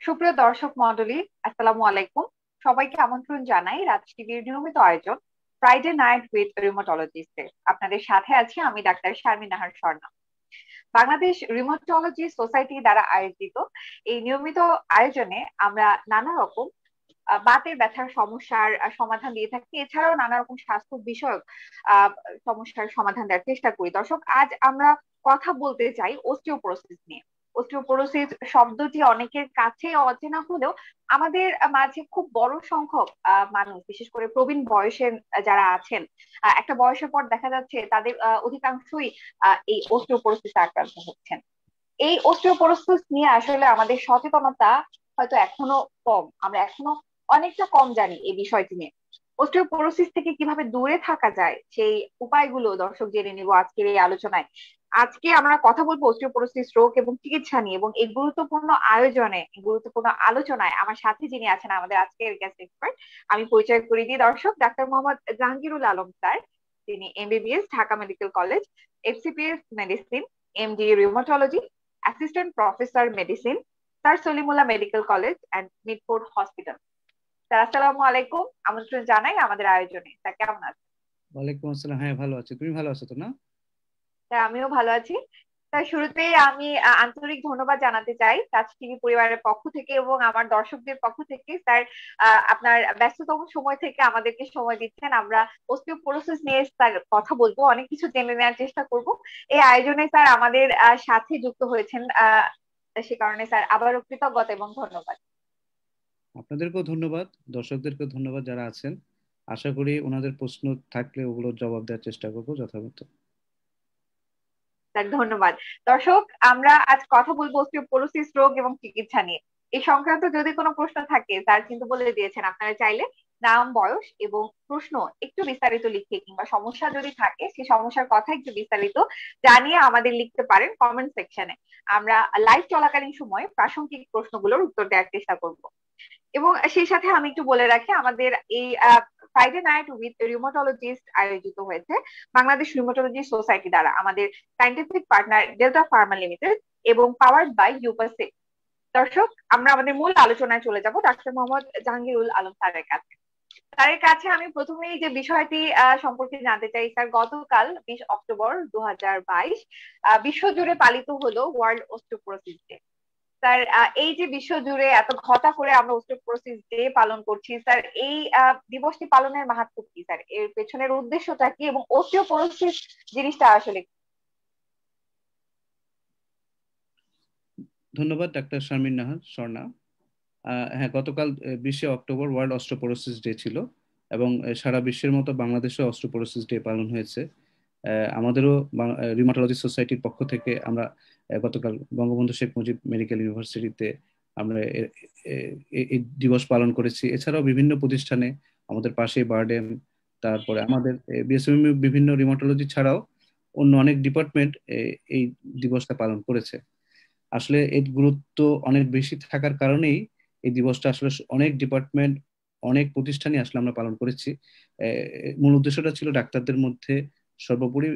সুপ্রিয় দর্শক মণ্ডলী, আসসালামু আলাইকুম। সবাইকে আমন্ত্রণ জানাই রাজ টিভির নিয়মিত আয়োজন ফ্রাইডে নাইট উইথ রিমোটোলজিস্টে। আপনাদের সাথে আছি আমি doctor Sharmin Nahar Swarna. Bangladesh rheumatology society দ্বারা আয়োজিত এই নিয়মিত আয়োজনে আমরা নানা রকম বাতের ব্যথার সমস্যার সমাধান দিয়ে থাকি। এছাড়াও নানা রকম স্বাস্থ্য বিষয়ক আহ সমস্যার সমাধান দেওয়ার চেষ্টা করি। দর্শক, আজ আমরা কথা বলতে চাই অস্টিওপোরোসিস নিয়ে। অস্টিওপোরোসিস শব্দটি অনেকের কাছে অচেনা হলেও আমাদের মাঝে খুব বড় সংখ্যক মানুষ, বিশেষ করে প্রবীণ বয়সের যারা আছেন, একটা বয়সের পর দেখা যাচ্ছে তাদের অধিকাংশই এই অস্টিওপোরোসিস আক্রান্ত হচ্ছেন। এই অস্টিওপোরোসিস নিয়ে আসলে আমাদের সচেতনতা হয়তো এখনো কম। আমরা এখনো অনেকটা কম জানি এই বিষয়টি নিয়ে। অস্টিওপোরোসিস থেকে কিভাবে দূরে থাকা যায় সেই উপায়গুলো দর্শক জেনে নিব আজকের এই আলোচনায়। আজকে আমরা কথা বলবো অস্টিওপোরোসিস রোগ এবং চিকিৎসা নিয়ে, এবং এই গুরুত্বপূর্ণ আয়োজনে, এই গুরুত্বপূর্ণ আলোচনায় আমার সাথে যিনি আছেন আমাদের আজকের গেস্ট এক্সপার্ট, আমি পরিচয় করিয়ে দিই দর্শক। Doctor Mohammad Jahangirul Alam sir. তিনি MBBS, Dhaka medical college, FCPS medicine, MD rheumatology, assistant professor medicine, sir Salimullah medical college and Mitford hospital. Sir, আসসালামু আলাইকুম। আমন্ত্রণ জানাই আমাদের আয়োজনে। স্যার, কেমন আছেন? ওয়ালাইকুম আসসালাম। হ্যাঁ, ভালো আছি। তুমি ভালো আছো তো না? স্যার, আমিও ভালো আছি। স্যার, শুরুতেই আমি আন্তরিক ধন্যবাদ জানাতে চাই টাচ টিভি পরিবারের পক্ষ থেকে এবং আমার দর্শকদের পক্ষ থেকে। স্যার, আপনার ব্যস্ততম সময় থেকে আমাদেরকে সময় দিচ্ছেন। আমরা অস্টিওপোরোসিস নিয়ে স্যার কথা বলবো, অনেক কিছু জেনে নেওয়ার চেষ্টা করব। এই আয়োজনে স্যার আমাদের সাথে যুক্ত হয়েছেন, সে কারণে স্যার আবারও কৃতজ্ঞতা এবং ধন্যবাদ। আপনাদেরকেও ধন্যবাদ, দর্শকদেরকেও ধন্যবাদ যারা আছেন। আশা করি ওনাদের প্রশ্ন থাকলে ওগুলোর জবাব দেওয়ার চেষ্টা করবো যথাযথ। স্যার, ধন্যবাদ। দর্শক, আমরা আজ কথা বলবো অস্টিওপোরোসিস রোগ এবং চিকিৎসা নিয়ে। এই সংক্রান্ত যদি কোনো প্রশ্ন থাকে, স্যার কিন্তু বলে দিয়েছেন আপনারা চাইলে নাম, বয়স এবং প্রশ্ন একটু বিস্তারিত লিখে, কিংবা সমস্যা যদি থাকে সেই সমস্যার কথা একটু বিস্তারিত জানিয়ে আমাদের লিখতে পারেন কমেন্ট সেকশনে। আমরা লাইভ চলাকালীন সময়ে প্রাসঙ্গিক প্রশ্নগুলোর উত্তর দেওয়ার চেষ্টা করব। এবং সেই সাথে আমি একটু বলে রাখি, আমাদের এই ফ্রাইডে নাইট উইথ রিউমাটোলজিস্ট আয়োজিত হয়েছে বাংলাদেশ রিউমাটোলজি সোসাইটি দ্বারা, আমাদের scientific partner delta Pharma limited এবং পাওয়ার্ড বাই ইউপাসিক। দর্শক, আমরা আমাদের মূল আলোচনায় চলে যাব ডাক্তার মোহাম্মদ জাহাঙ্গীরুল আলম স্যারের কাছে। স্যারের কাছে আমি প্রথমেই যে বিষয়টি সম্পর্কে জানতে চাই, স্যার, গতকাল 20 অক্টোবর 2022 বিশ্বজুড়ে পালিত হলো ওয়ার্ল্ড অস্টিওপোরোসিস ডে। স্যার, এই যে বিশ্বজুড়ে এত ঘটা করে আমরা অস্টিওপোরোসিস ডে পালন করছি, স্যার এই দিবসটি পালনের মাহাত্ম্য কি? স্যার, এর পেছনের উদ্দেশ্যটা কি এবং অস্টিওপোরোসিস জিনিসটা আসলে কি? ধন্যবাদ ডাক্তার শারমিন নাহার স্বর্ণা। হ্যাঁ, গতকাল 20শে অক্টোবর ওয়ার্ল্ড অস্টিওপোরোসিস ডে ছিল এবং সারা বিশ্বের মতো বাংলাদেশে অস্টিওপোরোসিস ডে পালন হয়েছে। আমাদেরও রিউমাটোলজি সোসাইটির পক্ষ থেকে আমরা গতকাল বঙ্গবন্ধু শেখ মুজিব মেডিকেল ইউনিভার্সিটিতে আমরা এই দিবস পালন করেছি। এছাড়াও বিভিন্ন প্রতিষ্ঠানে, আমাদের পাশে বারডেম, তারপরে আমাদের বিএসএমইউ বিভিন্ন রিউমাটোলজি ছাড়াও অন্য অনেক ডিপার্টমেন্ট এই দিবসটা পালন করেছে। আসলে এর গুরুত্ব অনেক বেশি থাকার কারণেই এই দিবসটা আসলে অনেক ডিপার্টমেন্ট, অনেক প্রতিষ্ঠানে আসলে আমরা পালন করেছি। মূল উদ্দেশ্যটা ছিল ডাক্তারদের মধ্যে, সর্বোপরি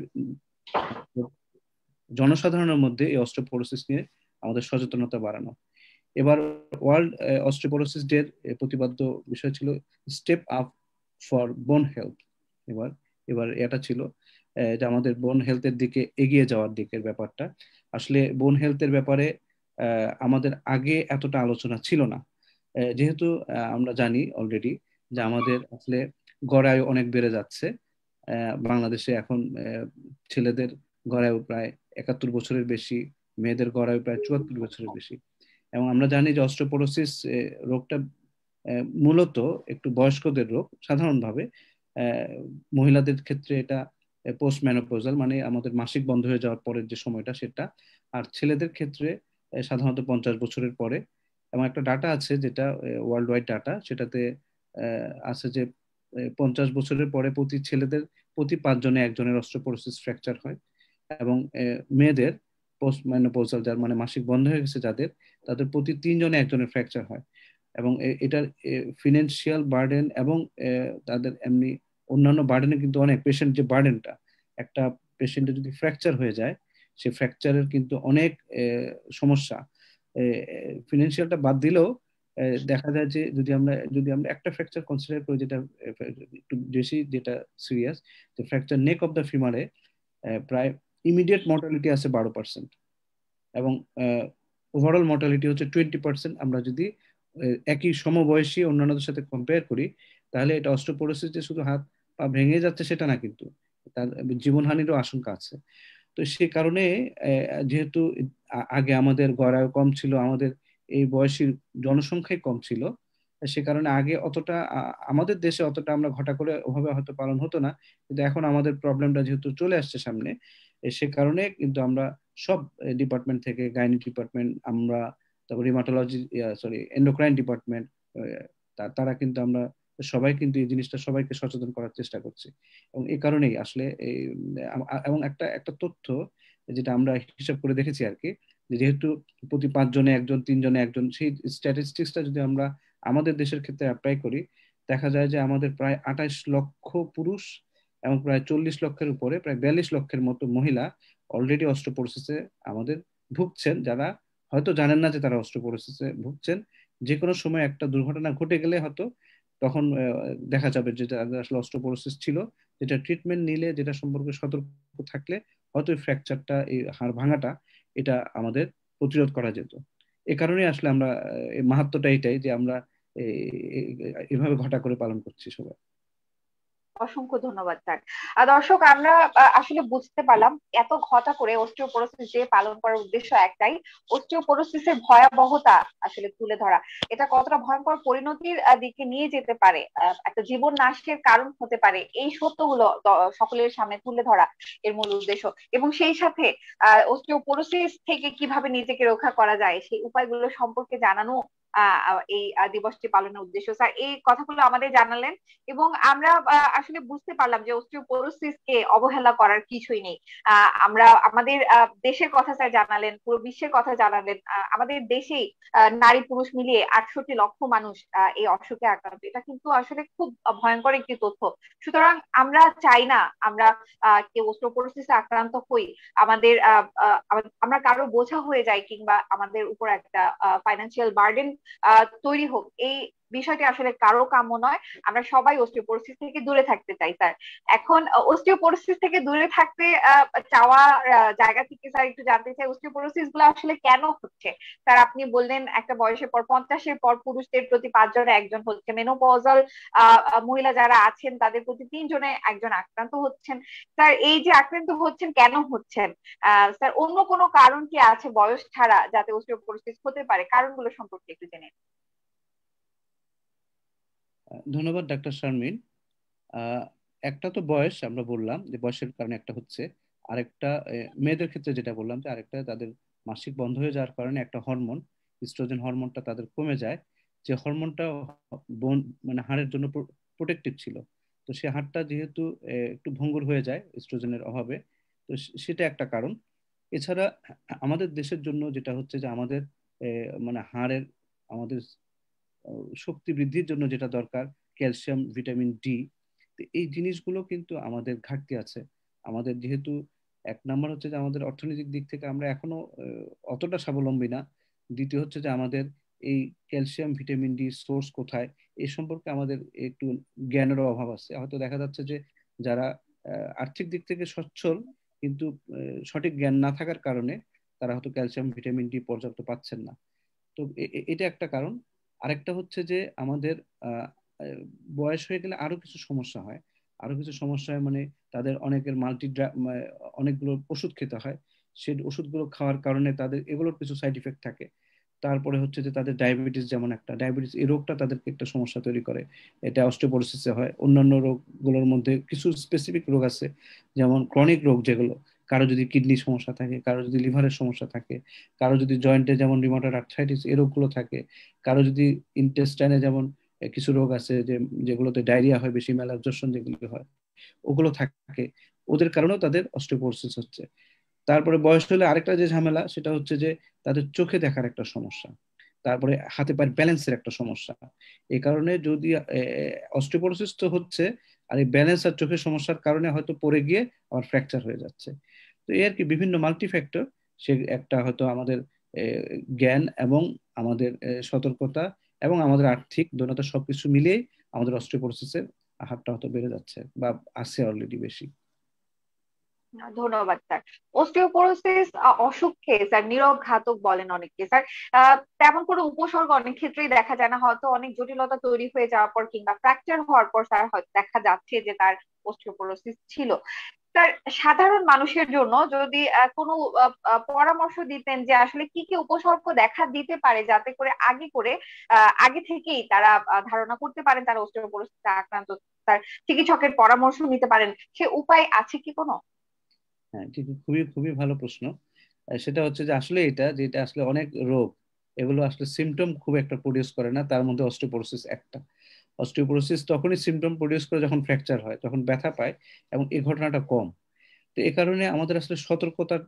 জনসাধারণের মধ্যে এই অস্টিওপোরোসিস নিয়ে আমাদের সচেতনতা বাড়ানো। এবার ওয়ার্ল্ড অস্টিওপোরোসিস ডে এর প্রতিপাদ্য বিষয় ছিল স্টেপ আপ ফর বোন হেলথ। এবার এবার এটা ছিল যে আমাদের বোন হেলথের দিকে এগিয়ে যাওয়ার দিকের ব্যাপারটা। আসলে বোন হেলথের ব্যাপারে আমাদের আগে এতটা আলোচনা ছিল না। যেহেতু আমরা জানি অলরেডি যে আমাদের আসলে গড়ায়ু অনেক বেড়ে যাচ্ছে। বাংলাদেশে এখন ছেলেদের গড়ায়ু প্রায় 71 বছরের বেশি, মেয়েদের গড়ায়ু প্রায় 74 বছরের বেশি। এবং আমরা জানি যে অস্টিওপোরোসিস রোগটা মূলত একটু বয়স্কদের রোগ সাধারণভাবে। আহ, মহিলাদের ক্ষেত্রে এটা পোস্ট মেনোপজাল, মানে আমাদের মাসিক বন্ধ হয়ে যাওয়ার পরের যে সময়টা সেটা। আর ছেলেদের ক্ষেত্রে সাধারণত 50 বছরের পরে। এবং একটা ডাটা আছে যেটা ওয়ার্ল্ড ওয়াইড ডাটা, সেটাতে আছে যে 50 বছরের পরে প্রতি 5 জনে একজনের অস্টিওপোরোসিস ফ্র্যাকচার হয়। এবং মেয়েদের পোস্ট মেনোপজাল, যার মানে মাসিক বন্ধ হয়ে গেছে যাদের, তাদের প্রতি 3 জনে একজনের ফ্র্যাকচার হয়। এবং এটার ফিনান্সিয়াল বার্ডেন এবং তাদের এমনি অন্যান্য বার্ডেনে কিন্তু অনেক, পেশেন্ট যে বার্ডেনটা, একটা পেশেন্টের যদি ফ্র্যাকচার হয়ে যায়, সে ফ্র্যাকচারের কিন্তু অনেক সমস্যা ফিনান্সিয়ালটা বাদ দিলেও দেখা যায় যে যদি আমরা একটা ফ্র্যাকচার কনসিডার করি, যেটা একটু বেশি, যেটা সিরিয়াস, যে ফ্র্যাকচার নেক অফ দ্য ফিমারে প্রায় ইমিডিয়েট মর্টালিটি আছে 12%, এবং ওভারঅল মর্টালিটি হচ্ছে 20%। আমরা যদি একই সমবয়সী অন্যান্যদের সাথে কম্পেয়ার করি, তাহলে এটা অস্টিওপোরোসিস যে শুধু হাত পা ভেঙে যাচ্ছে সেটা না, কিন্তু তার জীবনহানিরও আশঙ্কা আছে। তো সে কারণে যেহেতু আগে আমাদের গড়ায়ু কম ছিল, আমাদের এই বয়সী জনসংখ্যাই কম ছিল, সে কারণে আগে অতটা আমাদের দেশে অতটা আমরা ঘটা করে ওভাবে হয়তো পালন হতো না। কিন্তু এখন আমাদের প্রবলেমটা যেহেতু চলে আসছে সামনে, সে কারণে কিন্তু আমরা সব ডিপার্টমেন্ট থেকে, গাইনি ডিপার্টমেন্ট আমরা, তারপর রিমাটোলজি, সরি এন্ডোক্রাইন ডিপার্টমেন্ট, তারা কিন্তু আমরা সবাই কিন্তু এই জিনিসটা সবাইকে সচেতন করার চেষ্টা করছি। এবং এই কারণেই আসলে এবং একটা একটা তথ্য যেটা আমরা হিসাব করে দেখেছি আর কি, যেহেতু প্রতি 5 জনে একজন, 3 জনে একজন, সেই স্ট্যাটিস্টিক্সটা যদি আমরা আমাদের দেশের ক্ষেত্রে অ্যাপ্লাই করি, দেখা যায় যে আমাদের প্রায় 28 লক্ষ পুরুষ এবং প্রায় 40 লক্ষের উপরে, প্রায় 42 লক্ষের মতো মহিলা অলরেডি অস্টিওপোরোসিসে আমাদের ভুগছেন, যারা হয়তো জানেন না যে তারা অস্টিওপোরোসিসে ভুগছেন। যে কোনো সময় একটা দুর্ঘটনা ঘটে গেলে হয়তো তখন দেখা যাবে যে তাদের আসলে অস্টিওপোরোসিস ছিল, যেটা ট্রিটমেন্ট নিলে, যেটা সম্পর্কে সতর্ক থাকলে হয়তো এই ফ্র্যাকচারটা, এই হাড় ভাঙাটা, এটা আমাদের প্রতিরোধ করা যেত। এ কারণে আসলে আমরা এই মাহাত্ম্যটা এটাই যে আমরা এভাবে ঘটা করে পালন করছি সবাই। অসংখ্য ধন্যবাদ স্যার। দর্শক, আমরা আসলে বুঝতে পারলাম এত ঘটা করে অস্টিওপোরোসিস ডে পালন করার উদ্দেশ্য একটাই, অস্টিওপোরোসিসের ভয়াবহতা আসলে তুলে ধরা, এটা কতটা ভয়ঙ্কর পরিণতির দিকে নিয়ে যেতে পারে, একটা জীবন নাশের কারণ হতে পারে, এই সত্যগুলো সকলের সামনে তুলে ধরা এর মূল উদ্দেশ্য। এবং সেই সাথে অস্টিওপোরোসিস থেকে কিভাবে নিজেকে রক্ষা করা যায় সেই উপায়গুলো সম্পর্কে জানানো এই দিবসটি পালনের উদ্দেশ্য। স্যার এই কথাগুলো আমাদের জানালেন, এবং আমরা আসলে বুঝতে পারলাম যে অস্টিওপোরোসিস কে অবহেলা করার কিছুই নেই। আমরা আমাদের দেশের কথা স্যার জানালেন, পুরো বিশ্বের কথা জানালেন। আমাদের দেশেই নারী পুরুষ মিলিয়ে 68 লক্ষ মানুষ এই অসুখে আক্রান্ত, এটা কিন্তু আসলে খুব ভয়ঙ্কর একটি তথ্য। সুতরাং আমরা চাই না আমরা কেউ অস্টিওপোরোসিসে আক্রান্ত হই, আমাদের আমরা কারো বোঝা হয়ে যায়, কিংবা আমাদের উপর একটা ফাইন্যান্সিয়াল বার্ডেন তৈরি হোক, এই বিষয়টি আসলে কারো কাম্য নয়। আমরা সবাই অস্টিওপোরোসিস থেকে দূরে থাকতে চাই স্যার। এখন অস্টিওপোরোসিস থেকে দূরে থাকতে চাওয়া জায়গা থেকে স্যার একটু জানতে চাই, অস্টিওপোরোসিস গুলো আসলে কেন হচ্ছে? স্যার আপনি বললেন একটা বয়সের পর, 50-এর পর পুরুষদের প্রতি 5 জনে একজন হচ্ছে, মেনোপজাল মহিলা যারা আছেন তাদের প্রতি 3 জনে একজন আক্রান্ত হচ্ছেন। স্যার এই যে আক্রান্ত হচ্ছেন, কেন হচ্ছেন? স্যার অন্য কোনো কারণ কি আছে বয়স ছাড়া যাতে অস্টিওপোরোসিস হতে পারে? কারণগুলো সম্পর্কে একটু জেনে। ধন্যবাদ ডাক্তার শারমিন। আহ, একটা তো বয়স, আমরা বললাম যে বয়সের কারণে একটা হচ্ছে, আরেকটা মেয়েদের ক্ষেত্রে যেটা বললাম যে আরেকটা তাদের মাসিক বন্ধ হয়ে যাওয়ার কারণে একটা হরমোন, ইস্ট্রোজেন হরমোনটা তাদের কমে যায়, যে হরমোনটা বোন মানে হাড়ের জন্য প্রোটেক্টিভ ছিল। তো সে হাড়টা যেহেতু একটু ভঙ্গুর হয়ে যায় ইস্ট্রোজেনের অভাবে, তো সেটা একটা কারণ। এছাড়া আমাদের দেশের জন্য যেটা হচ্ছে যে আমাদের মানে হাড়ের, আমাদের শক্তি বৃদ্ধির জন্য যেটা দরকার, ক্যালসিয়াম, ভিটামিন ডি, এই জিনিসগুলো কিন্তু আমাদের ঘাটতি আছে। আমাদের যেহেতু এক নাম্বার হচ্ছে যে আমাদের অর্থনৈতিক দিক থেকে আমরা এখনো অতটা স্বাবলম্বী না। দ্বিতীয় হচ্ছে যে আমাদের এই ক্যালসিয়াম, ভিটামিন ডি সোর্স কোথায়, এই সম্পর্কে আমাদের একটু জ্ঞানেরও অভাব আছে। হয়তো দেখা যাচ্ছে যে যারা আর্থিক দিক থেকে সচ্ছল, কিন্তু সঠিক জ্ঞান না থাকার কারণে তারা হয়তো ক্যালসিয়াম, ভিটামিন ডি পর্যাপ্ত পাচ্ছেন না। তো এটা একটা কারণ। আরেকটা হচ্ছে যে আমাদের আহ, আহ, বয়স হয়ে গেলে আরো কিছু সমস্যা হয়। আরো কিছু সমস্যা হয় মানে তাদের অনেকের অনেকগুলো ওষুধ খেতে হয়। সেই ওষুধগুলো খাওয়ার কারণে তাদের এগুলোর কিছু সাইড ইফেক্ট থাকে। তারপরে হচ্ছে যে তাদের ডায়াবেটিস, যেমন একটা ডায়াবেটিস, এই রোগটা তাদেরকে একটা সমস্যা তৈরি করে। এটা অস্টিওপোরোসিসে হয়। অন্যান্য রোগগুলোর মধ্যে কিছু স্পেসিফিক রোগ আছে, যেমন ক্রনিক রোগ, যেগুলো কারো যদি কিডনি সমস্যা থাকে, কারো যদি লিভারের সমস্যা থাকে, কারো যদি জয়েন্টে যেমন রিমাটয়েড আর্থ্রাইটিস এই রোগগুলো থাকে, কারো যদি ইন্টেস্টাইনে যেমন কিছু রোগ আছে যে যেগুলোতে ডায়রিয়া হয় বেশি, ম্যালাবজর্শন যেগুলো হয় ওগুলো থাকে, ওদের কারণেও তাদের অস্টিওপোরোসিস হচ্ছে। তারপরে বয়স হলে আরেকটা যে ঝামেলা, সেটা হচ্ছে যে তাদের চোখে দেখার একটা সমস্যা, তারপরে হাতে পায়ের ব্যালেন্সের একটা সমস্যা। এই কারণে যদি অস্টিওপোরোসিস তো হচ্ছে, আর এই ব্যালেন্স আর চোখের সমস্যার কারণে হয়তো পড়ে গিয়ে আবার ফ্র্যাকচার হয়ে যাচ্ছে। তো এই আর কি বিভিন্ন মাল্টি ফ্যাক্টর, সে একটা হয়তো আমাদের জ্ঞান এবং আমাদের সতর্কতা এবং আমাদের আর্থিক দৈনতা সবকিছু মিলিয়ে আমাদের অস্টিওপোরোসিসের হারটা হয়তো বেড়ে যাচ্ছে বা আছে অলরেডি বেশি। ধন্যবাদ স্যার। অস্টিওপোরোসিস অসুখকে স্যার নীরব ঘাতক বলেন অনেকে স্যার। তেমন কোনো উপসর্গ অনেক ক্ষেত্রেই দেখা যায় না, হয়তো অনেক জটিলতা তৈরি হয়ে যাওয়ার পর কিংবা ফ্র্যাকচার হওয়ার পর স্যার হয়তো দেখা যাচ্ছে যে তার অস্টিওপোরোসিস ছিল। স্যার, সাধারণ মানুষের জন্য যদি কোনো পরামর্শ দিতেন যে আসলে কি কি উপসর্গ দেখা দিতে পারে, যাতে করে আগে থেকেই তারা ধারণা করতে পারেন তারা অস্টিওপোরোসিসে আক্রান্ত, তার চিকিৎসকের পরামর্শ নিতে পারেন, সে উপায় আছে কি কোনো? হ্যাঁ, ঠিক, খুবই খুবই ভালো প্রশ্ন। সেটা হচ্ছে যে আসলে যেটা আসলে অনেক রোগ, এগুলো আসলে সিমটম খুব একটা প্রডিউস করে না, তার মধ্যে অস্টিওপোরোসিস একটা। অস্টিওপোরোসিস তখনই সিমটম প্রডিউস করে যখন ফ্র্যাকচার হয়, তখন ব্যথা পায়, এবং এই ঘটনাটা কম। তো এই কারণে আমাদের আসলে সতর্কতার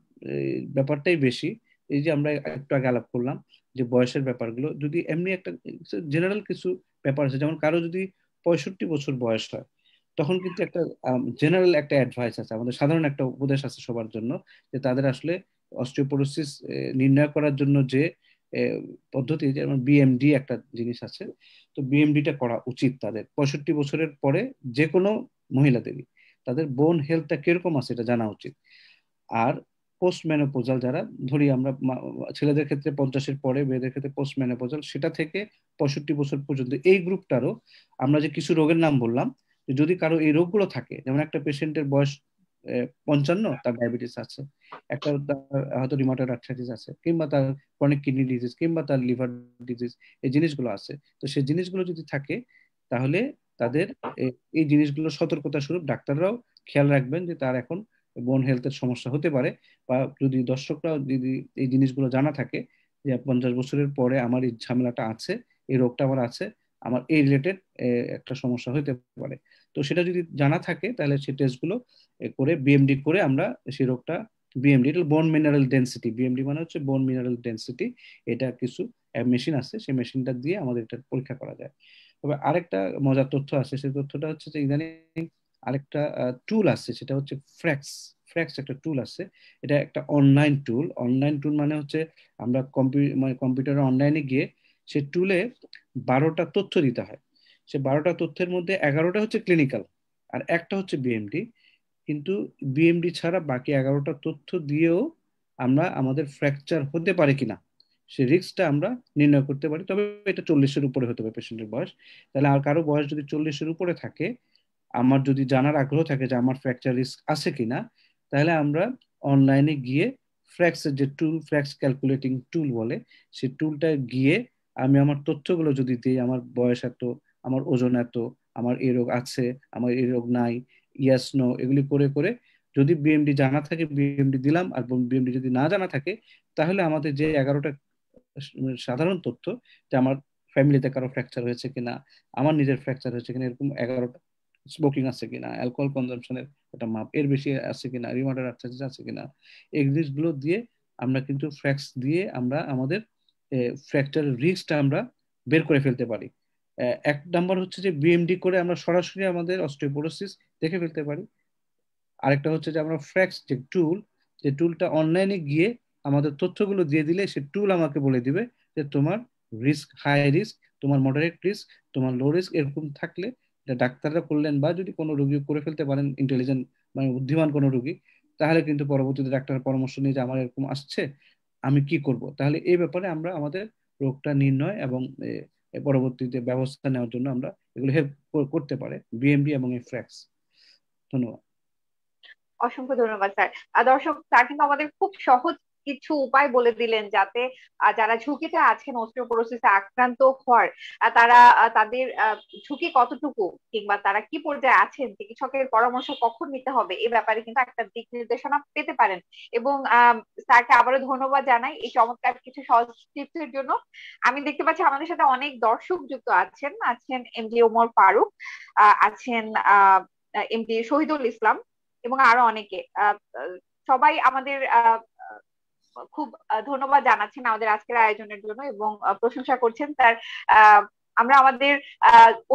ব্যাপারটাই বেশি। এই যে আমরা একটু আগে আলাপ করলাম যে বয়সের ব্যাপারগুলো, যদি এমনি একটা জেনারেল কিছু ব্যাপার আছে, যেমন কারো যদি 65 বছর বয়স হয়, তখন কিন্তু একটা জেনারেল একটা অ্যাডভাইস আছে, আমাদের সাধারণ একটা উপদেশ আছে সবার জন্য, যে তাদের আসলে অস্টিওপোরোসিস নির্ণয় করার জন্য যে আহ, পদ্ধতি, যেমন বিএমডি একটা জিনিস আছে, তো বিএমডিটা করা উচিত তাদের 65 বছরের পরে, যে কোনো মহিলাদেরই তাদের বোন হেলথটা কিরকম আছে এটা জানা উচিত। আর পোস্ট মেনোপোজাল যারা, ধরি আমরা ছেলেদের ক্ষেত্রে 50-এর পরে, মেয়েদের ক্ষেত্রে পোস্ট মেনোপোজাল, সেটা থেকে 65 বছর পর্যন্ত এই গ্রুপটারও আমরা যে কিছু রোগের নাম বললাম, যদি কারো এই রোগগুলো থাকে, যেমন একটা পেশেন্টের বয়স 55, তার ডায়াবেটিস আছে, একটা তার হয়তো রিমাটয়েড আর্থ্রাইটিস আছে, কিংবা তার ক্রনিক কিডনি ডিজিজ, কিংবা তার লিভার ডিজিজ, এই জিনিসগুলো আছে, তো সেই জিনিসগুলো যদি থাকে, তাহলে তাদের এই জিনিসগুলো সতর্কতা স্বরূপ ডাক্তাররাও খেয়াল রাখবেন যে তার এখন বোন হেলথের সমস্যা হতে পারে। বা যদি দর্শকরা যদি এই জিনিসগুলো জানা থাকে, যে 50 বছরের পরে আমার এই ঝামেলাটা আছে, এই রোগটা আমার আছে, আমার এই রিলেটেড একটা সমস্যা হতে পারে, তো সেটা যদি জানা থাকে, তাহলে সেই টেস্টগুলো করে বিএমডি করে আমরা সেই রোগটা, বিএমডি এটা বোন মিনারেল ডেন্সিটি, বিএমডি মানে হচ্ছে বোন মিনারেল ডেন্সিটি, এটা কিছু মেশিন আছে, সেই মেশিনটা দিয়ে আমাদের এটা পরীক্ষা করা যায়। তবে আরেকটা মজার তথ্য আছে, সেই তথ্যটা হচ্ছে যে ইদানিং আরেকটা টুল আছে, সেটা হচ্ছে ফ্র্যাক্স। ফ্র্যাক্স একটা টুল আছে, এটা একটা অনলাইন টুল। অনলাইন টুল মানে হচ্ছে আমরা মানে কম্পিউটারে অনলাইনে গিয়ে সে টুলে 12টা তথ্য দিতে হয়। সে 12টা তথ্যের মধ্যে 11টা হচ্ছে ক্লিনিক্যাল, আর একটা হচ্ছে বিএমডি। কিন্তু বিএমডি ছাড়া বাকি 11টা তথ্য দিয়েও আমরা আমাদের ফ্র্যাকচার হতে পারে কিনা সেই রিস্কটা আমরা নির্ণয় করতে পারি। তবে এটা 40-এর উপরে হতে হবে পেশেন্টের বয়স। তাহলে আর কারো বয়স যদি 40-এর উপরে থাকে, আমার যদি জানার আগ্রহ থাকে যে আমার ফ্র্যাকচার রিস্ক আছে কিনা, তাহলে আমরা অনলাইনে গিয়ে ফ্র্যাক্সের যে টুল, ফ্র্যাক্স ক্যালকুলেটিং টুল বলে, সেই টুলটা গিয়ে আমি আমার তথ্যগুলো যদি দিই, আমার বয়স এত, আমার ওজন এত, আমার এই রোগ আছে, আমার এই রোগ নাই, ইয়েস নো, এগুলি করে করে যদি বিএমডি জানা থাকে বিএমডি দিলাম, আর বিএমডি যদি না জানা থাকে, তাহলে আমাদের যে 11টা সাধারণ তথ্য, যে আমার ফ্যামিলিতে কারো ফ্র্যাকচার হয়েছে কিনা, আমার নিজের ফ্র্যাকচার হয়েছে কিনা, এরকম 11টা, স্মোকিং আছে কিনা, অ্যালকোহল কনজাম্পশনের একটা মাপ এর বেশি আছে কিনা, রিমাটয়েড আর্থ্রাইটিস আছে কিনা, এই জিনিসগুলো দিয়ে আমরা কিন্তু ফ্র্যাক্স দিয়ে আমরা আমাদের ফ্র্যাকচারের রিস্কটা আমরা বের করে ফেলতে পারি। এক নাম্বার হচ্ছে যে বিএমডি করে আমরা সরাসরি আমাদের অস্টিওপোরোসিস দেখে ফেলতে পারি। আরেকটা হচ্ছে যে আমরা ফ্র্যাক্স যে টুল, যে টুলটা অনলাইনে গিয়ে আমাদের তথ্যগুলো দিয়ে দিলে সে টুল আমাকে বলে দিবে যে তোমার রিস্ক হাই রিস্ক, তোমার মডারেট রিস্ক, তোমার লো রিস্ক, এরকম থাকলে এটা ডাক্তাররা করলেন, বা যদি কোনো রোগী করে ফেলতে পারেন ইন্টেলিজেন্ট মানে বুদ্ধিমান কোনো রোগী, তাহলে কিন্তু পরবর্তীতে ডাক্তারের পরামর্শ নিয়ে যে আমার এরকম আসছে, আমি কি করব, তাহলে এই ব্যাপারে আমরা আমাদের রোগটা নির্ণয় এবং পরবর্তীতে ব্যবস্থা নেওয়ার জন্য আমরা এগুলো হেল্প করতে পারে বিএমডি এবং এই ফ্র্যাক্স। ধন্যবাদ। অসংখ্য ধন্যবাদ স্যার। দর্শক, স্যার কিন্তু আমাদের খুব সহজ কিছু উপায় বলে দিলেন, যাতে যারা ঝুঁকিতে আছেন অস্টিওপোরোসিসে আক্রান্ত হওয়ার, তারা তাদের ঝুঁকি কতটুকু কিংবা তারা কি পর্যায়ে আছেন, চিকিৎসকের পরামর্শ কখন নিতে হবে, এ ব্যাপারে কিন্তু একটা দিক নির্দেশনা পেতে পারেন। এবং স্যারকে আবারও ধন্যবাদ জানাই এই চমৎকার কিছু সহজ টিপসের জন্য। আমি দেখতে পাচ্ছি আমাদের সাথে অনেক দর্শক যুক্ত আছেন। আছেন এমডি ওমর ফারুক, আছেন এমডি শহীদুল ইসলাম, এবং আরো অনেকে। সবাই আমাদের খুব ধন্যবাদ জানাচ্ছেন আমাদের আজকের আয়োজনের জন্য এবং প্রশংসা করছেন তার। আহ, আমরা আমাদের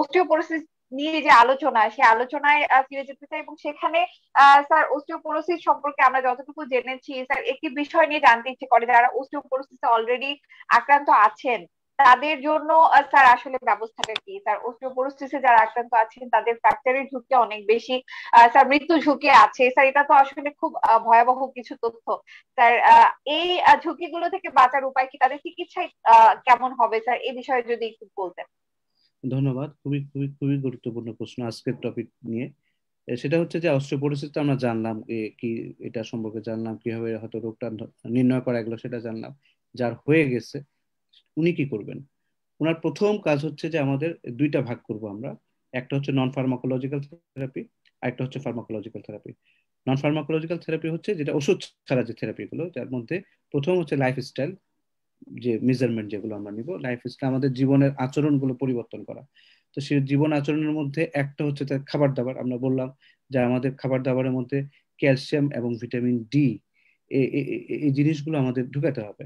অস্টিওপোরোসিস নিয়ে যে আলোচনা, সেই আলোচনায় ফিরে যেতে চাই। এবং সেখানে স্যার অস্টিওপোরোসিস সম্পর্কে আমরা যতটুকু জেনেছি স্যার, একটি বিষয় নিয়ে জানতে ইচ্ছে করে, যারা অস্টিওপোরোসিস অলরেডি আক্রান্ত আছেন তাদের জন্য স্যার আসলে ব্যবস্থাটা কি? স্যার অস্টিওপোরোসিসে যারা আক্রান্ত আছেন তাদের ফ্র্যাকচারের ঝুঁকি অনেক বেশি, স্যার মৃত্যু ঝুঁকি আছে স্যার, এটা তো আসলে খুব ভয়াবহ কিছু তথ্য স্যার। এই ঝুঁকিগুলো থেকে বাঁচার উপায় কি, তাদের চিকিৎসায় কেমন হবে স্যার, এই বিষয়ে যদি একটু বলতেন। ধন্যবাদ। খুবই খুবই খুবই গুরুত্বপূর্ণ প্রশ্ন আজকের টপিক নিয়ে। সেটা হচ্ছে যে অস্টিওপোরোসিস তো আমরা জানলাম কি, এটা সম্পর্কে জানলাম, কিভাবে হয়তো রোগটা নির্ণয় করা গেলো সেটা জানলাম। যার হয়ে গেছে উনি কি করবেন? ওনার প্রথম কাজ হচ্ছে যে আমাদের দুইটা ভাগ করব আমরা। একটা হচ্ছে নন ফার্মাকোলজিক্যাল থেরাপি, আর একটা হচ্ছে ফার্মাকোলজিক্যাল থেরাপি। নন ফার্মাকোলজিক্যাল থেরাপি হচ্ছে যেটা ওষুধ ছাড়া যে থেরাপি গুলো, যার মধ্যে প্রথম হচ্ছে লাইফস্টাইল, যে মেজারমেন্ট যেগুলো আমরা নিব, লাইফস্টাইল আমাদের জীবনের আচরণগুলো পরিবর্তন করা। তো সেই জীবন আচরণের মধ্যে একটা হচ্ছে তার খাবার দাবার। আমরা বললাম যে আমাদের খাবার দাবারের মধ্যে ক্যালসিয়াম এবং ভিটামিন ডি এই জিনিসগুলো আমাদের ঢুকাতে হবে।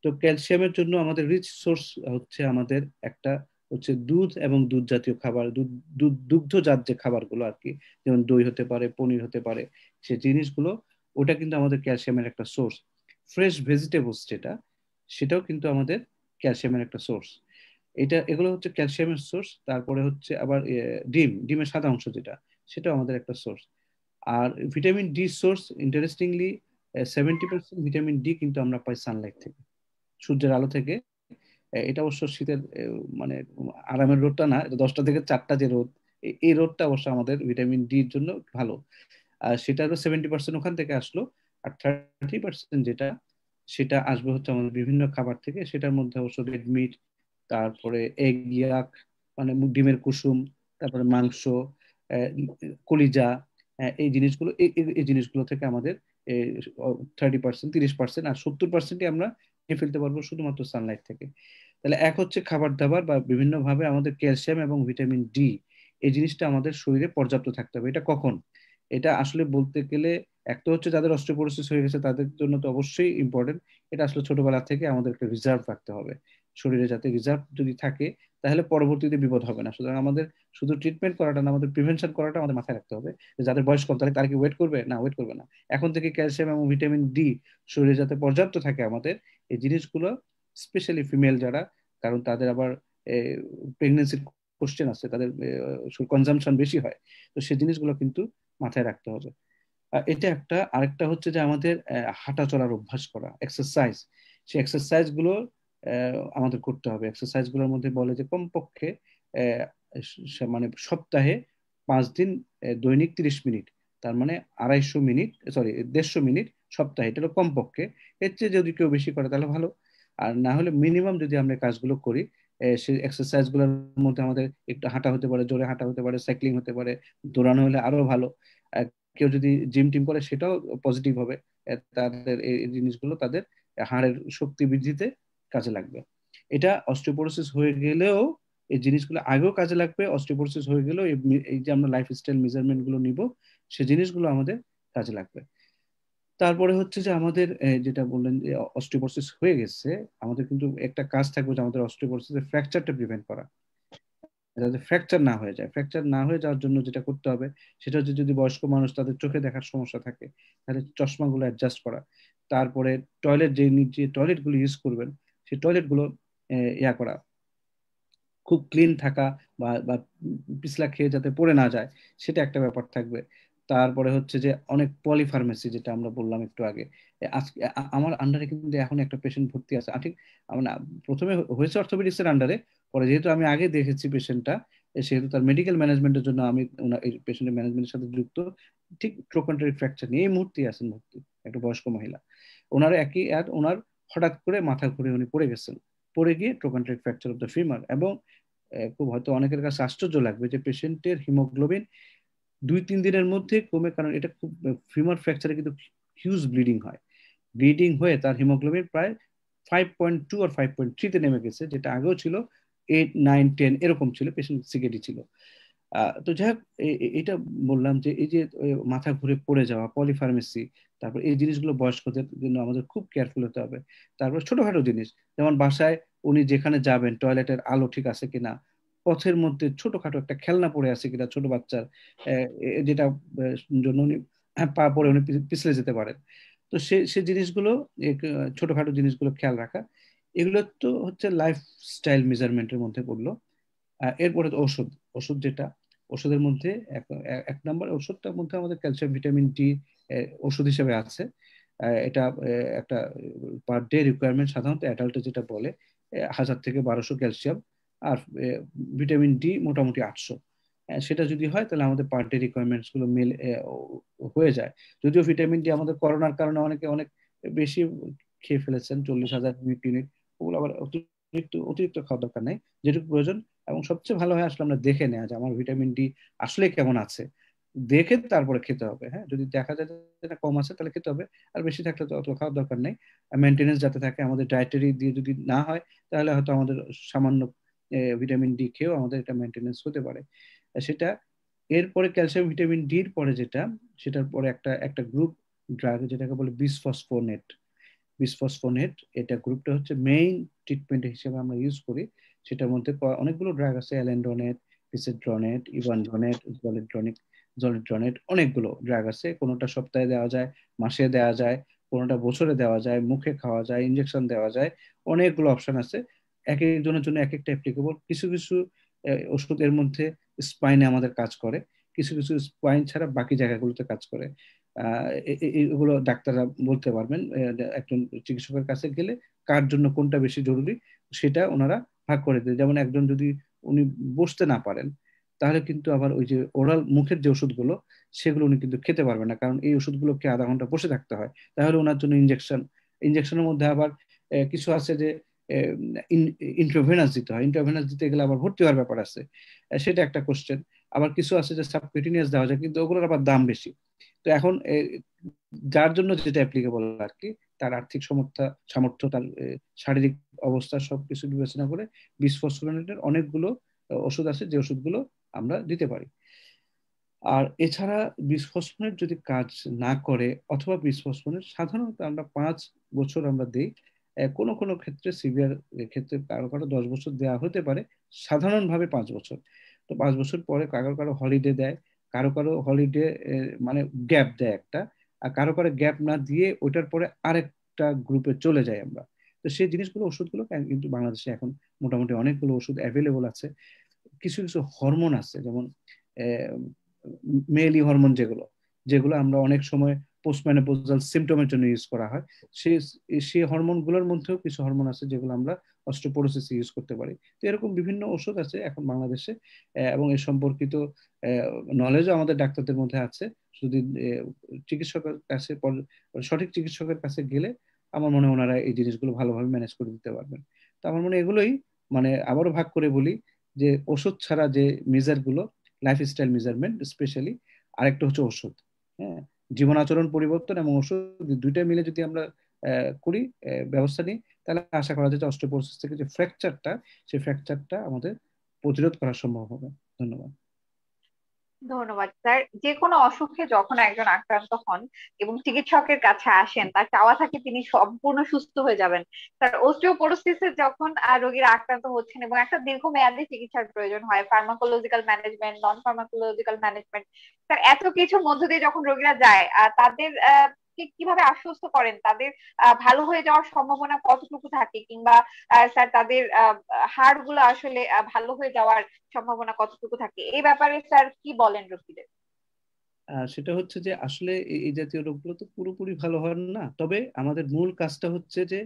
তো ক্যালসিয়ামের জন্য আমাদের রিচ সোর্স হচ্ছে আমাদের একটা হচ্ছে দুধ এবং দুধ জাতীয় খাবার, দুগ্ধজাত যে খাবারগুলো আর কি, যেমন দই হতে পারে, পনির হতে পারে, সে জিনিসগুলো, ওটা কিন্তু আমাদের ক্যালসিয়ামের একটা সোর্স। ফ্রেশ ভেজিটেবলস যেটা, সেটাও কিন্তু আমাদের ক্যালসিয়ামের একটা সোর্স। এগুলো হচ্ছে ক্যালসিয়ামের সোর্স। তারপরে হচ্ছে আবার ডিমের সাদা অংশ যেটা, সেটাও আমাদের একটা সোর্স। আর vitamin D source, interestingly 70% vitamin D কিন্তু আমরা পাই সানলাইট থেকে, সূর্যের আলো থেকে। এটা অবশ্য শীতের মানে আরামের রোদটা না, এটা 10টা থেকে 4টা যে রোদ, এই রোদটা অবশ্য আমাদের ভিটামিন ডি এর জন্য ভালো। আর সেটারও 70% ওখান থেকে আসলো। আর 30% যেটা, সেটা আসবে হচ্ছে আমাদের বিভিন্ন খাবার থেকে। সেটার মধ্যে অবশ্য রেড মিট, তারপরে এগ ইয়াক, মানে ডিমের কুসুম, তারপরে মাংস, আহ, কলিজা, এই জিনিসগুলো, এই জিনিসগুলো থেকে আমাদের 30%, 30%, আর 70%ই আমরা নিয়ে ফেলতে পারবো শুধুমাত্র সানলাইট থেকে। তাহলে এক হচ্ছে খাবার দাবার বা বিভিন্ন ভাবে আমাদের ক্যালসিয়াম এবং ভিটামিন ডি, এই জিনিসটা আমাদের শরীরে পর্যাপ্ত থাকতে হবে। এটা কখন? এটা আসলে বলতে গেলে, একটা হচ্ছে যাদের অস্টিওপোরোসিস হয়ে গেছে তাদের জন্য তো অবশ্যই ইম্পর্টেন্ট। এটা আসলে ছোটবেলা থেকে আমাদের একটা রিজার্ভ রাখতে হবে শরীরে, যাতে রিজার্ভ যদি থাকে তাহলে পরবর্তীতে বিপদ হবে না। সুতরাং আমাদের শুধু ট্রিটমেন্ট করাটা না, আমাদের প্রিভেনশন করাটা আমাদের মাথায় রাখতে হবে। যে যাদের বয়স কম তারা কি ওয়েট করবে? না, ওয়েট করবে না। এখন থেকে ক্যালসিয়াম এবং ভিটামিন ডি শরীরে যাতে পর্যাপ্ত থাকে আমাদের, এই জিনিসগুলো, স্পেশালি ফিমেল যারা, কারণ তাদের আবার প্রেগনেন্সির কোশ্চেন আছে, তাদের কনজাম্পশন বেশি হয়। তো সেই জিনিসগুলো কিন্তু মাথায় রাখতে হবে। এটা একটা। আরেকটা হচ্ছে যে আমাদের হাঁটা চলার অভ্যাস করা, এক্সারসাইজ। সেই এক্সারসাইজ গুলো আমাদের করতে হবে। এক্সারসাইজ গুলোর মধ্যে বলে যে কমপক্ষে আহ, মানে সপ্তাহে 5 দিন, দৈনিক 30 মিনিট, তার মানে 250 মিনিট, সরি 150 মিনিট সপ্তাহে, এটা হলো কমপক্ষে। এর চেয়ে যদি কেউ বেশি করে তাহলে ভালো। আর না হলে মিনিমাম যদি আমরা কাজগুলো করি, সেই এক্সারসাইজ গুলোর মধ্যে আমাদের একটু হাঁটা হতে পারে, জোরে হাঁটা হতে পারে, সাইক্লিং হতে পারে, দৌড়ানো হলে আরো ভালো। কেউ যদি জিম টিম করে সেটাও পজিটিভ হবে। তাদের এই জিনিসগুলো তাদের হাড়ের শক্তি বৃদ্ধিতে কাজে লাগবে। এটা অস্টিওপোরোসিস হয়ে গেলেও, এই জিনিসগুলো আগেও কাজে লাগবে। অস্টিওপোরোসিস হয়ে গেলেও এই যে আমরা লাইফস্টাইল মেজারমেন্ট গুলো নিব, সে জিনিসগুলো আমাদের কাজে লাগবে। তারপরে হচ্ছে যে আমাদের যেটা বললেন যে অস্টিওপোরোসিস হয়ে গেছে, আমাদের কিন্তু একটা কাজ থাকবে যে আমাদের অস্টিওপোরোসিসের ফ্র্যাকচারটা প্রিভেন্ট করা, যাতে ফ্র্যাকচার না হয়ে যায়। ফ্র্যাকচার না হয়ে যাওয়ার জন্য যেটা করতে হবে সেটা হচ্ছে, যদি বয়স্ক মানুষ তাদের চোখে দেখার সমস্যা থাকে তাহলে চশমাগুলো অ্যাডজাস্ট করা। তারপরে টয়লেট, যে টয়লেট গুলো ইউজ করবেন সেই টয়লেট গুলো ইয়া করা, খুব ক্লিন থাকা, বা পিছলা খেয়ে যাতে পড়ে না যায়, সেটা একটা ব্যাপার থাকবে। তারপরে হচ্ছে যে অনেক পলিফার্মেসি, যেটা আমরা বললাম একটু আগে। আজকে আমার আন্ডারে কিন্তু এখন একটা পেশেন্ট ভর্তি আছে। ঠিক মানে প্রথমে হয়েছে অর্থোপেডিক্স এর আন্ডারে, পরে যেহেতু আমি আগে দেখেছি পেশেন্টটা, সেহেতু তার মেডিকেল ম্যানেজমেন্টের জন্য আমি এই পেশেন্টের ম্যানেজমেন্টের সাথে যুক্ত। ঠিক ট্রোকন্টারি ফ্র্যাকচার নিয়ে এই মুহূর্তে আছেন ভর্তি, একটা বয়স্ক মহিলা। ওনার একই ওনার হঠাৎ করে মাথা ঘুরে উনি পড়ে গেছেন, পড়ে গিয়ে ট্রোকন্টারি ফ্র্যাকচার অফ দ্য ফিমার। এবং খুব হয়তো অনেকের কাছে আশ্চর্য লাগবে যে পেশেন্টের হিমোগ্লোবিন 2-3 দিনের মধ্যে কমে, কারণ এটা খুব, ফিমার ফ্র্যাকচারে কিন্তু হিউজ ব্লিডিং হয়। ব্লিডিং হয়ে তার হিমোগ্লোবিন প্রায় 5.2 আর 5.3-তে নেমে গেছে, যেটা আগেও ছিল 8, 9, 10 এরকম ছিল, পেশেন্ট সিকেডি ছিল। তো যাই হোক, এটা বললাম যে এই যে মাথা ঘুরে পড়ে যাওয়া, পলিফার্মেসি, তারপর এই জিনিসগুলো বয়স্কদের জন্য আমাদের খুব কেয়ারফুল হতে হবে। তারপর ছোটখাটো জিনিস, যেমন বাসায় উনি যেখানে যাবেন টয়লেটের আলো ঠিক আছে কিনা, পথের মধ্যে ছোটখাটো একটা খেলনা পড়ে আছে কিনা ছোট বাচ্চার, যেটা জন্য উনি পা পড়ে উনি পিছলে যেতে পারেন। তো সে জিনিসগুলো, ছোটখাটো জিনিসগুলো খেয়াল রাখা, এগুলো তো হচ্ছে লাইফস্টাইল মেজারমেন্টের মধ্যে পড়লো। এরপরে তো ওষুধ। ওষুধ যেটা, ওষুধের মধ্যে এক নম্বর ওষুধটার মধ্যে আমাদের ক্যালসিয়াম ভিটামিন ডি ওষুধ হিসেবে আছে। এটা একটা পার ডে রিকোয়ারমেন্ট সাধারণত অ্যাডাল্টে যেটা বলে 1000 থেকে 1200 ক্যালসিয়াম, আর ভিটামিন ডি মোটামুটি 800। সেটা যদি হয় তাহলে আমাদের পার ডে রিকোয়ারমেন্টস গুলো হয়ে যায়। যদিও ভিটামিন ডি আমাদের করোনার কারণে অনেকে অনেক বেশি খেয়ে ফেলেছেন, 40,000 ইউনিট। ওগুলো আবার অতিরিক্ত অতিরিক্ত খাওয়ার দরকার নেই, যেটুকু প্রয়োজন। এবং সবচেয়ে ভালো হয় আসলে আমরা দেখে নেওয়া যে আমার ভিটামিন ডি আসলে কেমন আছে, দেখে তারপরে খেতে হবে। হ্যাঁ, যদি দেখা যায় যে এটা কম আছে তাহলে খেতে হবে, আর বেশি থাকলে তো অত খাওয়ার দরকার নেই। মেনটেনেন্স যাতে থাকে আমাদের ডায়েটারি দিয়ে, যদি না হয় তাহলে হয়তো আমাদের সামান্য ভিটামিন ডি খেয়েও আমাদের এটা মেনটেনেন্স হতে পারে। সেটা এরপরে ক্যালসিয়াম ভিটামিন ডির পরে যেটা, সেটার পরে একটা একটা গ্রুপ ড্রাগ যেটাকে বলে বিসফসফোনেট। বিসফসফোনেট, এটা গ্রুপটা হচ্ছে মেইন ট্রিটমেন্ট হিসেবে আমরা ইউজ করি। সেটার মধ্যে অনেকগুলো ড্রাগ আছে, অ্যালেন্ডোনেট, পিসেড্রনেট, ইভানড্রনেট, জলিড্রনেট, অনেকগুলো ড্রাগ আছে। কোনোটা সপ্তাহে দেওয়া যায়, মাসে দেওয়া যায়, কোনোটা বছরে দেওয়া যায়, মুখে খাওয়া যায়, ইনজেকশন দেওয়া যায়, অনেকগুলো অপশন আছে। এক একজনের জন্য এক একটা অ্যাপ্লিকেবল। কিছু কিছু ওষুধের মধ্যে স্পাইনে আমাদের কাজ করে, কিছু কিছু স্পাইন ছাড়া বাকি জায়গাগুলোতে কাজ করে। এগুলো ডাক্তাররা বলতে পারবেন। একজন চিকিৎসকের কাছে গেলে কার জন্য কোনটা বেশি জরুরি সেটা ওনারা ভাগ করে দেয়। যেমন একজন যদি উনি বসতে না পারেন, তাহলে কিন্তু আবার ওই যে ওরাল মুখের যে ওষুধগুলো সেগুলো উনি কিন্তু খেতে পারবেন না, কারণ এই ওষুধগুলোকে আধা ঘন্টা বসে থাকতে হয়। তাহলে ওনার জন্য ইনজেকশনের মধ্যে আবার কিছু আছে যে ইন্ট্রাভেনাস দিতে হয়। ইন্ট্রাভেনাস দিতে গেলে আবার ভর্তি হওয়ার ব্যাপার আছে, সেটা একটা কোশ্চেন। আবার কিছু আছে যে সাবকিউটেনিয়াস দেওয়া যায়, কিন্তু ওগুলোর আবার দাম বেশি। তো এখন যার জন্য যেটা অ্যাপ্লিকেবল আর কি, তার আর্থিক সামর্থ্য, তার শারীরিক অবস্থা সবকিছু বিবেচনা করে বিসফসফোনেটের অনেকগুলো ওষুধ আছে, যে ওষুধগুলো আমরা দিতে পারি। আর এছাড়া বিসফসফোনেট যদি কাজ না করে, অথবা বিসফসফোনেট সাধারণত আমরা 5 বছর আমরা দিই। কোনো কোনো ক্ষেত্রে সিভিয়ার ক্ষেত্রে কারো কারো 10 বছর দেওয়া হতে পারে, সাধারণভাবে 5 বছর। তো 5 বছর পরে কারো কারো হলিডে দেয়, কারো কারো হলিডে মানে গ্যাপ দেয় একটা, আর কারো কারো গ্যাপ না দিয়ে ওইটার পরে আরেকটা গ্রুপে চলে যাই আমরা। তো সেই জিনিসগুলো, ওষুধগুলো কিন্তু বাংলাদেশে এখন মোটামুটি অনেকগুলো ওষুধ অ্যাভেলেবল আছে। কিছু কিছু হরমোন আছে, যেমন মেলি হরমোন, যেগুলো যেগুলো আমরা অনেক সময় পোস্টম্যানোপজাল সিমটমের জন্য ইউজ করা হয়। সেই সেই হরমোনগুলোর মধ্যেও কিছু হরমোন আছে যেগুলো আমরা অস্টিওপোরোসিসে ইউজ করতে পারি। তো এরকম বিভিন্ন ওষুধ আছে এখন বাংলাদেশে, এবং এ সম্পর্কিত নলেজও আমাদের ডাক্তারদের মধ্যে আছে। যদি চিকিৎসকের কাছে সঠিক চিকিৎসকের কাছে গেলে আমার মনে হয় ওনারা এই জিনিসগুলো ভালোভাবে ম্যানেজ করে দিতে পারবেন। তো আমার মনে হয় এগুলোই, মানে আবারও ভাগ করে বলি যে ওষুধ ছাড়া যে মেজার গুলো, লাইফস্টাইল মেজারমেন্ট স্পেশালি, আরেকটা হচ্ছে ওষুধ। হ্যাঁ, জীবন আচরণ পরিবর্তন এবং ওষুধ দুইটা মিলে যদি আমরা করি, ব্যবস্থা নিই, তাহলে আশা করা যায় যে অস্টিওপোরোসিস থেকে যে ফ্র্যাকচারটা, সেই ফ্র্যাকচারটা আমাদের প্রতিরোধ করা সম্ভব হবে। ধন্যবাদ। ধন্যবাদ স্যার। যে কোনো অসুখে যখন একজন আক্রান্ত হন এবং চিকিৎসকের কাছে আসেন, তার চাওয়া থাকে তিনি সম্পূর্ণ সুস্থ হয়ে যাবেন। স্যার, অস্টিওপোরোসিসে যখন রোগীরা আক্রান্ত হচ্ছেন এবং একটা দীর্ঘমেয়াদী চিকিৎসার প্রয়োজন হয়, ফার্মাকোলজিক্যাল ম্যানেজমেন্ট, নন ফার্মাকোলজিক্যাল ম্যানেজমেন্ট, স্যার এত কিছুর মধ্য দিয়ে যখন রোগীরা যায়, তাদের কিভাবে আশ্বস্ত করেন তাদের ভালো হয়ে যাওয়ার সম্ভাবনা কতটুকু থাকে, কিংবা স্যার তাদের হাড় গুলো আসলে ভালো হয়ে যাওয়ার সম্ভাবনা কতটুকু থাকে, এই ব্যাপারে স্যার কি বলেন রোগীদের? সেটা হচ্ছে যে আসলে এই জাতীয় রোগগুলো তো পুরোপুরি ভালো হয় না, তবে আমাদের মূল কাজটা হচ্ছে যে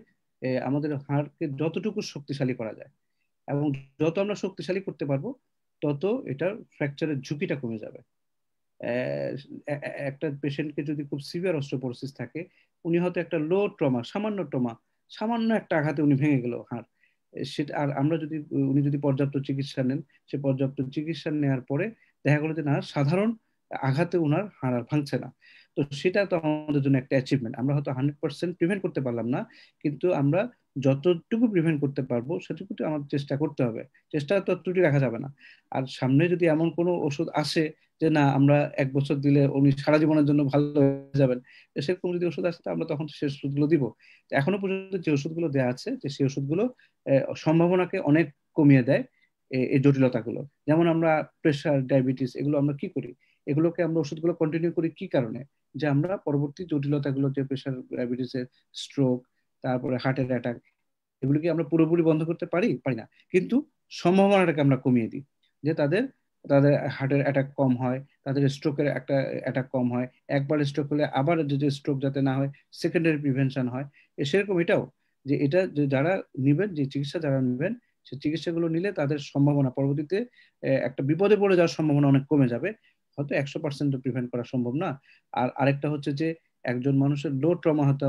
আমাদের হাড়কে যতটুকু শক্তিশালী করা যায়, এবং যত আমরা শক্তিশালী করতে পারবো তত এটার ফ্র্যাকচারের ঝুঁকিটা কমে যাবে। আহ, একটা পেশেন্টকে যদি খুব সিভিয়ার অস্টিওপোরোসিস থাকে, উনি হয়তো একটা লো ট্রমা, সামান্য ট্রমা, সামান্য একটা আঘাতে উনি ভেঙে গেল হাড়, সেটা আর আমরা যদি, উনি যদি পর্যাপ্ত চিকিৎসা নেন, সে পর্যাপ্ত চিকিৎসা নেওয়ার পরে দেখা গেলো যে না, সাধারণ আঘাতে ওনার হাড় আর ভাঙছে না। তো সেটা তো আমাদের জন্য একটা অ্যাচিভমেন্ট। আমরা হয়তো 100% প্রিভেন্ট করতে পারলাম না, কিন্তু আমরা যতটুকু প্রিভেন্ট করতে পারবো সেটুকু তো আমাদের চেষ্টা করতে হবে। চেষ্টা তো ত্রুটি রাখা যাবে না। আর সামনে যদি এমন কোনো ওষুধ আসে যে না, আমরা 1 বছর দিলে উনি সারা জীবনের জন্য ভালো হয়ে যাবেন, তো সেরকম যদি ওষুধ আসে, তো আমরা তখন সেই ওষুধগুলো দিব। এখনো পর্যন্ত যে ওষুধগুলো দেওয়া আছে, যে সেই ওষুধগুলো সম্ভাবনাকে অনেক কমিয়ে দেয়, এই জটিলতাগুলো। যেমন আমরা প্রেশার, ডায়াবেটিস, এগুলো আমরা কি করি, এগুলোকে আমরা ওষুধগুলো কন্টিনিউ করি কি কারণে, যে আমরা পরবর্তী জটিলতাগুলো, যে প্রেশার, ডায়াবেটিসের, স্ট্রোক, তারপরে হার্টের অ্যাটাক, এগুলো কি আমরা পুরোপুরি বন্ধ করতে পারি? পারি না, কিন্তু সম্ভাবনাটাকে আমরা কমিয়ে দিই, যে তাদের তাদের হার্টের অ্যাটাক কম হয়, তাদের স্ট্রোকের একটা অ্যাটাক কম হয়, একবার স্ট্রোক হলে আবার যে স্ট্রোক যাতে না হয়, সেকেন্ডারি প্রিভেনশন হয়। সেরকম এটাও, যে এটা যে যারা নিবেন, যে চিকিৎসা যারা নিবেন, সেই চিকিৎসাগুলো নিলে তাদের সম্ভাবনা পরবর্তীতে একটা বিপদে পড়ে যাওয়ার সম্ভাবনা অনেক কমে যাবে। হয়তো 100% প্রিভেন্ট করা সম্ভব না। আর আরেকটা হচ্ছে যে একজন মানুষের লো ট্রমা হয়তো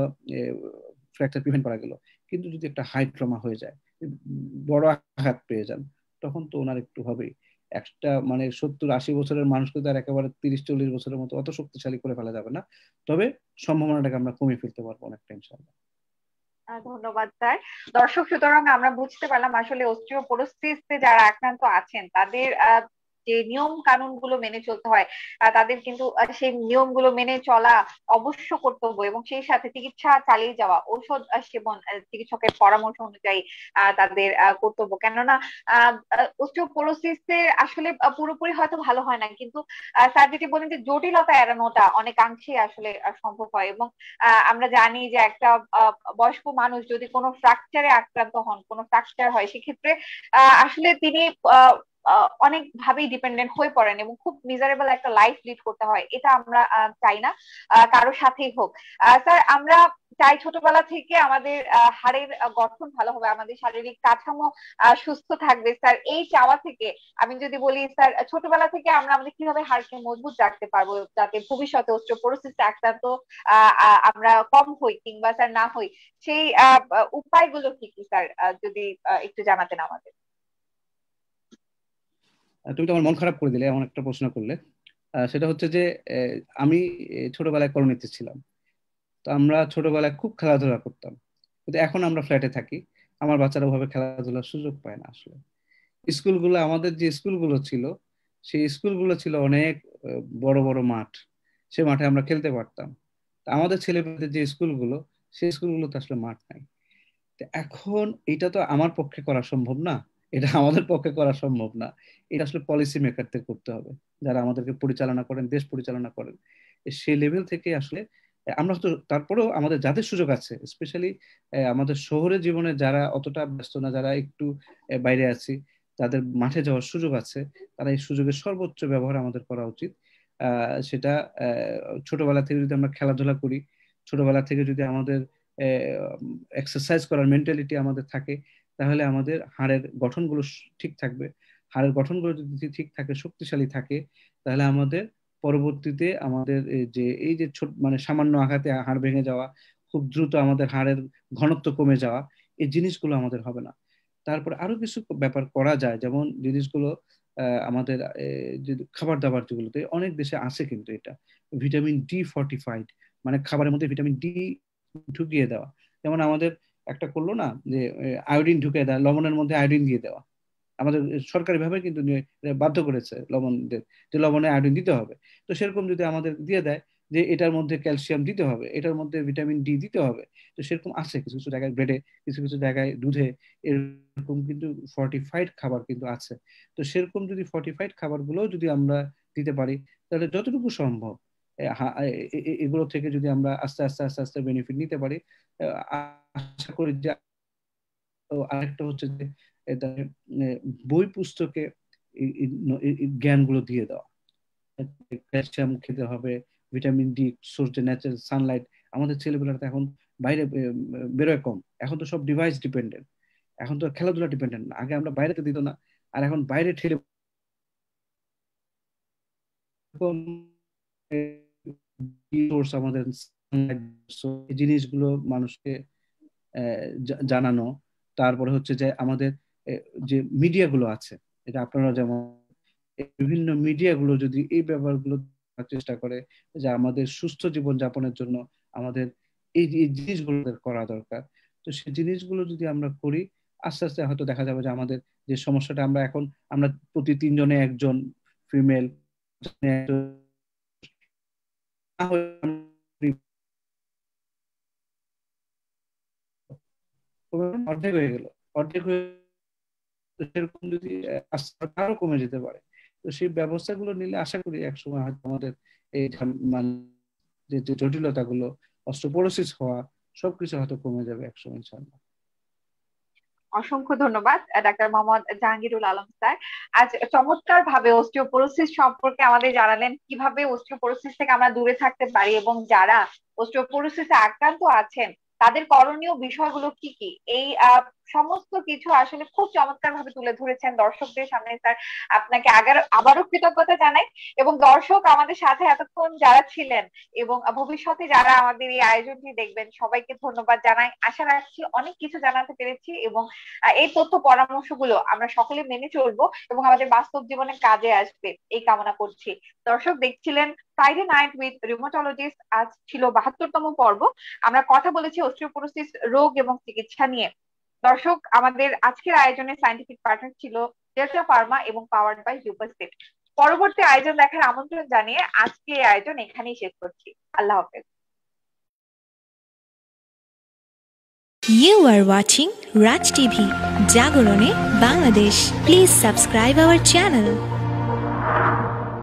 ফ্র্যাকচার প্রিভেন্ট করা গেল, কিন্তু যদি একটা হাই ট্রমা হয়ে যায়, বড় আঘাত পেয়ে যান, তখন তো ওনার একটু হবেই। একটা মানে 70-80 বছরের মানুষকে তো আর একেবারে 30-40 বছরের মতো অত শক্তিশালী করে ফেলা যাবে না। তবে সম্ভাবনাটাকে আমরা কমিয়ে ফেলতে পারবো অনেকটা, ইনশাআল্লাহ। ধন্যবাদ স্যার। দর্শক, সুতরাং আমরা বুঝতে পারলাম আসলে অস্টিওপোরোসিসে যারা আক্রান্ত আছেন তাদের যে নিয়ম কানুন গুলো মেনে চলতে হয়, তাদের কিন্তু সেই নিয়মগুলো মেনে চলা অবশ্য কর্তব্য, এবং সেই সাথে চিকিৎসা চালিয়ে যাওয়া, ঔষধ সেবন চিকিৎসকের পরামর্শ অনুযায়ী তাদের কর্তব্য। কেননা অস্টিওপোরোসিসে আসলে পুরোপুরি হয়তো ভালো হয় না, কিন্তু স্যার যেটি বলেন যে জটিলতা এড়ানোটা অনেকাংশেই আসলে সম্ভব হয়। এবং আমরা জানি যে একটা বয়স্ক মানুষ যদি কোনো ফ্র্যাকচারে আক্রান্ত হন, কোনো ফ্র্যাকচার হয়, সেক্ষেত্রে আসলে তিনি অনেক ভাবেই ডিপেন্ডেন্ট হয়ে পড়েন এবং খুব মিজারেবল একটা লাইফ লিড করতে হয়। এটা আমরা চাই না কারোর সাথেই হোক। স্যার, আমরা চাই ছোটবেলা থেকে আমাদের হাড়ের গঠন ভালো হবে, আমাদের শারীরিক কাঠামো সুস্থ থাকবে। স্যার, এই চাওয়া থেকে আমি যদি বলি স্যার, ছোটবেলা থেকে আমরা আমাদের কিভাবে হাড়কে মজবুত রাখতে পারবো যাতে ভবিষ্যতে অস্টিওপোরোসিস আক্রান্ত আমরা কম হই, কিংবা স্যার না হই, সেই উপায়গুলো কি কি স্যার, যদি একটু জানাতেন আমাদের। তুমি তো আমার মন খারাপ করে দিলে এমন একটা প্রশ্ন করলে। সেটা হচ্ছে যে আহ, আমি ছোটবেলায় কলোনিতে ছিলাম। তো আমরা ছোটবেলায় খুব খেলাধুলা করতাম, কিন্তু এখন আমরা ফ্ল্যাটে থাকি, আমার বাচ্চারা ওভাবে খেলাধুলার সুযোগ পায় না আসলে। স্কুলগুলো, আমাদের যে স্কুলগুলো ছিল, সেই স্কুলগুলো ছিল অনেক বড় বড় মাঠ, সে মাঠে আমরা খেলতে পারতাম। তা আমাদের ছেলেমেয়েদের যে স্কুলগুলো, সেই স্কুলগুলোতে আসলে মাঠ নাই। তো এখন এটা তো আমার পক্ষে করা সম্ভব না, এটা আমাদের পক্ষে করা সম্ভব না। এটা আসলে পলিসি মেকারদের করতে হবে, যারা আমাদেরকে পরিচালনা করেন, দেশ পরিচালনা করেন। সেই লেভেল থেকে আসলে আমরা তো, তারপরেও আমাদের যাদের সুযোগ আছে, স্পেশালি আমাদের শহরের জীবনে যারা অতটা ব্যস্ত না, যারা একটু বাইরে আছি, যাদের মাঠে যাওয়ার সুযোগ আছে, তারা এই সুযোগের সর্বোচ্চ ব্যবহার আমাদের করা উচিত। সেটা ছোটবেলা থেকে যদি আমরা খেলাধুলা করি, ছোটবেলা থেকে যদি আমাদের এক্সারসাইজ করার মেন্টালিটি আমাদের থাকে, তাহলে আমাদের হাড়ের গঠনগুলো ঠিক থাকবে। হাড়ের গঠনগুলো যদি ঠিক থাকে, শক্তিশালী থাকে, তাহলে আমাদের পরবর্তীতে আমাদের এই যে ছোট মানে সামান্য আঘাতে হাড় ভেঙে যাওয়া, খুব দ্রুত আমাদের হাড়ের ঘনত্ব কমে যাওয়া, এই জিনিসগুলো আমাদের হবে না। তারপর আরো কিছু ব্যাপার করা যায়, যেমন জিনিসগুলো আমাদের যে খাবার দাবার যেগুলোতে অনেক দেশে আছে, কিন্তু এটা ভিটামিন ডি ফর্টিফাইড, মানে খাবারের মধ্যে ভিটামিন ডি ঢুকিয়ে দেওয়া। যেমন আমাদের একটা করলো না, যে আয়োডিন ঢুকিয়ে দেওয়া, লবণের মধ্যে আয়োডিন দিয়ে দেওয়া। আমাদের সরকারি ভাবে কিন্তু বাধ্য করেছে লবণদের, যে লবণে আয়োডিন দিতে হবে। তো সেরকম যদি আমাদের দিয়ে দেয় যে এটার মধ্যে ক্যালসিয়াম দিতে হবে, এটার মধ্যে ভিটামিন ডি দিতে হবে, তো সেরকম আছে কিছু কিছু জায়গায় ব্রেডে, কিছু কিছু জায়গায় দুধে, এরকম কিন্তু ফর্টিফাইড খাবার কিন্তু আছে। তো সেরকম যদি ফর্টিফাইড খাবারগুলো যদি আমরা দিতে পারি, তাহলে যতটুকু সম্ভব এগুলো থেকে যদি আমরা আস্তে আস্তে আস্তে আস্তে বেনিফিট নিতে পারি, আশা করি যে। তো আরেকটা হচ্ছে যে তাদের বই পুস্তকে এই জ্ঞানগুলো দিয়ে দেওয়া। ক্যালসিয়াম খেতে হবে, vitamin D source, natural Sunlight. আমাদের ছেলেপেলেরা তো এখন বাইরে বেরোয় কম, এখন তো সব ডিভাইস ডিপেন্ডেন্ট, এখন তো খেলাধুলা ডিপেন্ডেন্ট না। আগে আমরা বাইরে তো দিত না, আর এখন বাইরে ঠেলে সোর্স আমাদের sunlight, so এই জিনিসগুলো মানুষকে জানানো। তারপরে হচ্ছে যে আমাদের আহ, যে মিডিয়াগুলো আছে, এটা আপনারা যেমন বিভিন্ন মিডিয়াগুলো যদি এই ব্যাপারগুলো দেখার চেষ্টা করে, যে আমাদের সুস্থ জীবন যাপনের জন্য আমাদের এই জিনিসগুলো করা দরকার। তো সেই জিনিসগুলো যদি আমরা করি, আস্তে আস্তে হয়তো দেখা যাবে যে আমাদের যে সমস্যাটা আমরা এখন, আমরা প্রতি 3 জনে একজন ফিমেল, অর্ধেক হয়ে গেল, অর্ধেক হয়ে তো সেরকম যদি আরো কমে যেতে পারে। তো সেই ব্যবস্থাগুলো নিলে আশা করি একসময় হয়তো আমাদের এই মানে যে জটিলতাগুলো, অস্টিওপোরোসিস হওয়া, সবকিছু হয়তো কমে যাবে একসময় ইনশাআল্লাহ। অসংখ্য ধন্যবাদ ডাক্তার মোহাম্মদ জাহাঙ্গীরুল আলম স্যার। আজ চমৎকার ভাবে অস্টিওপোরোসিস সম্পর্কে আমাদের জানালেন, কিভাবে অস্টিওপোরোসিস থেকে আমরা দূরে থাকতে পারি এবং যারা অস্টিওপোরোসিসে আক্রান্ত আছেন তাদের করণীয় বিষয়গুলো কি কি, এই সমস্ত কিছু আসলে খুব চমৎকার ভাবে তুলে ধরেছেন দর্শকদের সামনে স্যার। আপনাকে আবারও কৃতজ্ঞতা জানাই। এবং দর্শক আমাদের সাথে এতক্ষণ যারা ছিলেন এবং ভবিষ্যতে যারা আমাদের এই আয়োজনটি দেখবেন, সবাইকে ধন্যবাদ জানাই। আশা রাখছি অনেক কিছু জানাতে পেরেছি এবং এই তথ্য পরামর্শগুলো আমরা সকলে মেনে চলবো এবং আমাদের বাস্তব জীবনে কাজে আসবে এই কামনা করছি। দর্শক দেখছিলেন ফ্রাইডে নাইট উইথ রিউমাটোলজিস্ট। আজ ছিল ৭২তম পর্ব। আমরা কথা বলেছি অস্টিওপোরোসিস রোগ এবং চিকিৎসা নিয়ে। দর্শক, আমাদের আজকের আয়োজনে সায়েন্টিফিক পার্টনার ছিল ডেল্টা ফার্মা এবং পাওয়ার্ড বাই ইউপারসিট। পরবর্তী আয়োজন দেখার আমন্ত্রণ জানিয়ে আজকে এই আয়োজন এখানেই শেষ করছি। আল্লাহ হাফেজ। You are watching Raj TV, Jagorone, Bangladesh. Please subscribe our channel.